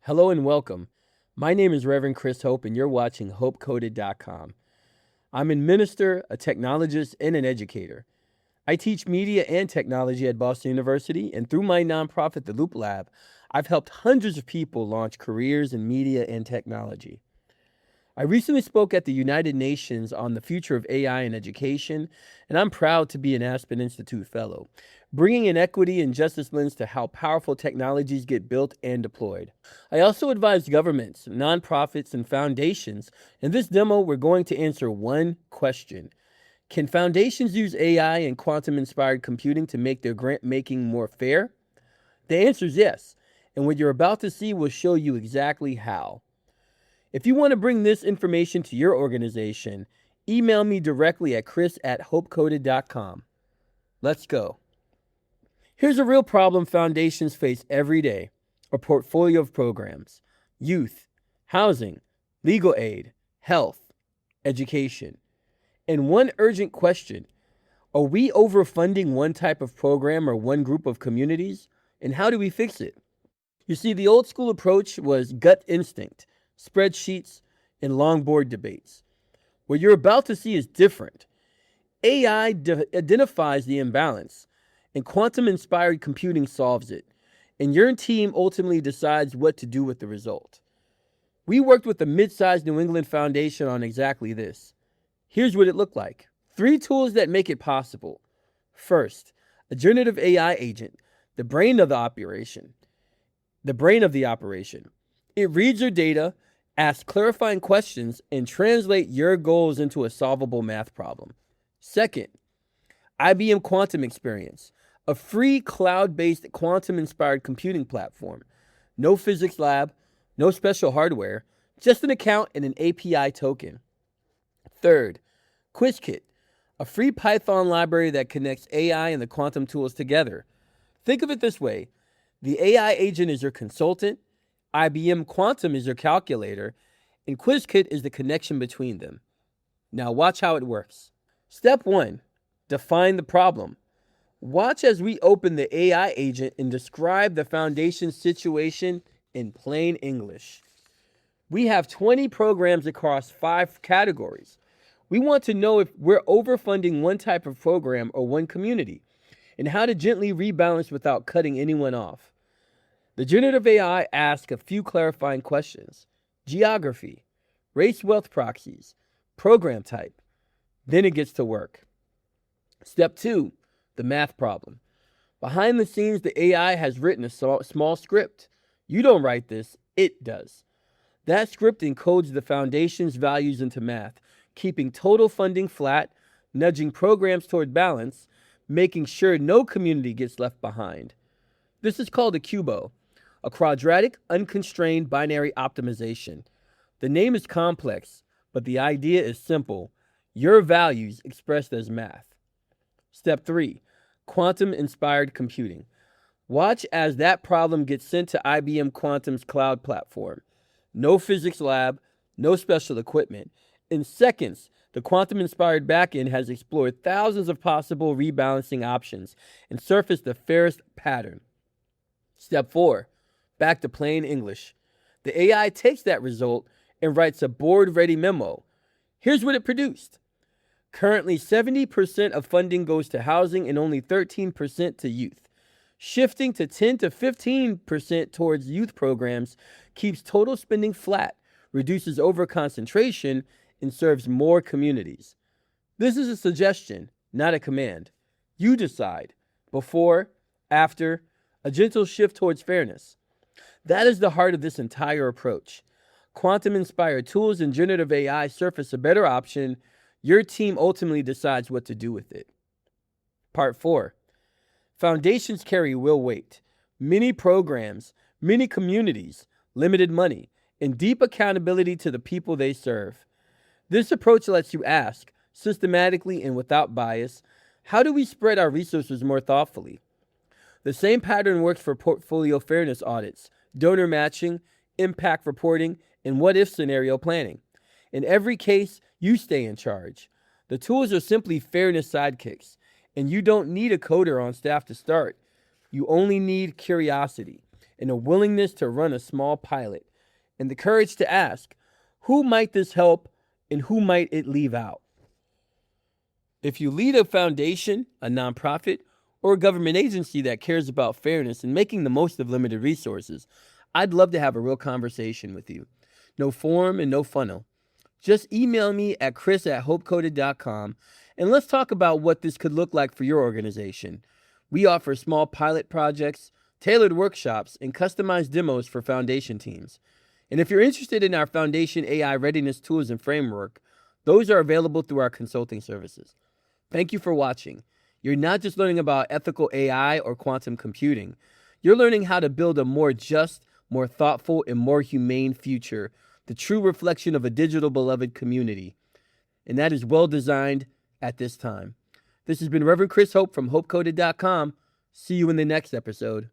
Hello and welcome. My name is Reverend Chris Hope, and you're watching HopeCoded.com. I'm a minister, a technologist, and an educator. I teach media and technology at Boston University, and through my nonprofit, the Loop Lab, I've helped hundreds of people launch careers in media and technology. I recently spoke at the United Nations on the future of AI in education, and I'm proud to be an Aspen Institute Fellow, bringing an equity and justice lens to how powerful technologies get built and deployed. I also advise governments, nonprofits, and foundations. In this demo, we're going to answer one question. Can foundations use AI and quantum-inspired computing to make their grant making more fair? The answer is yes, and what you're about to see will show you exactly how. If you want to bring this information to your organization, email me directly at chris@hopecoded.com. Let's go. Here's a real problem foundations face every day: a portfolio of programs: youth, housing, legal aid, health, education. And one urgent question: are we overfunding one type of program or one group of communities? And how do we fix it? You see, the old school approach was gut instinct, spreadsheets, and long board debates. What you're about to see is different. AI identifies the imbalance, and quantum-inspired computing solves it. And your team ultimately decides what to do with the result. We worked with a mid-sized New England foundation on exactly this. Here's what it looked like. 3 tools that make it possible. First, a generative AI agent, the brain of the operation. It reads your data, asks clarifying questions, and translates your goals into a solvable math problem. Second, IBM Quantum Experience, a free cloud-based quantum-inspired computing platform. No physics lab, no special hardware, just an account and an API token. Third, QuizKit, a free Python library that connects AI and the quantum tools together. Think of it this way: the AI agent is your consultant, IBM Quantum is your calculator, and QuizKit is the connection between them. Now watch how it works. Step 1, define the problem. Watch as we open the AI agent and describe the foundation situation in plain English. We have 20 programs across 5 categories. We want to know if we're overfunding one type of program or one community, and how to gently rebalance without cutting anyone off. The generative AI asks a few clarifying questions: geography, race wealth proxies, program type. Then it gets to work. Step 2, the math problem. Behind the scenes, the AI has written a small script. You don't write this, it does. That script encodes the foundation's values into math, keeping total funding flat, nudging programs toward balance, making sure no community gets left behind. This is called a QUBO, a quadratic unconstrained binary optimization. The name is complex, but the idea is simple: your values expressed as math. Step 3, quantum-inspired computing. Watch as that problem gets sent to IBM Quantum's cloud platform. No physics lab, no special equipment. In seconds, the quantum-inspired backend has explored thousands of possible rebalancing options and surfaced the fairest pattern. Step 4, back to plain English. The AI takes that result and writes a board-ready memo. Here's what it produced. Currently, 70% of funding goes to housing and only 13% to youth. Shifting to 10 to 15% towards youth programs keeps total spending flat, reduces overconcentration, and serves more communities. This is a suggestion, not a command. You decide. Before, after, a gentle shift towards fairness. That is the heart of this entire approach. Quantum-inspired tools and generative AI surface a better option. Your team ultimately decides what to do with it. Part 4. Foundations carry real weight. Many programs, many communities, limited money, and deep accountability to the people they serve. This approach lets you ask, systematically and without bias, how do we spread our resources more thoughtfully? The same pattern works for portfolio fairness audits, donor matching, impact reporting, and what-if scenario planning. In every case, you stay in charge. The tools are simply fairness sidekicks, and you don't need a coder on staff to start. You only need curiosity. and a willingness to run a small pilot, and the courage to ask, who might this help and who might it leave out? If you lead a foundation, a nonprofit, or a government agency that cares about fairness and making the most of limited resources, I'd love to have a real conversation with you. No form and no funnel. Just email me at chris@hopecoded.com and let's talk about what this could look like for your organization. We offer small pilot projects, tailored workshops, and customized demos for foundation teams. And if you're interested in our foundation AI readiness tools and framework, those are available through our consulting services. Thank you for watching. You're not just learning about ethical AI or quantum computing. You're learning how to build a more just, more thoughtful, and more humane future, the true reflection of a digital beloved community. And that is well designed at this time. This has been Reverend Chris Hope from HopeCoded.com. See you in the next episode.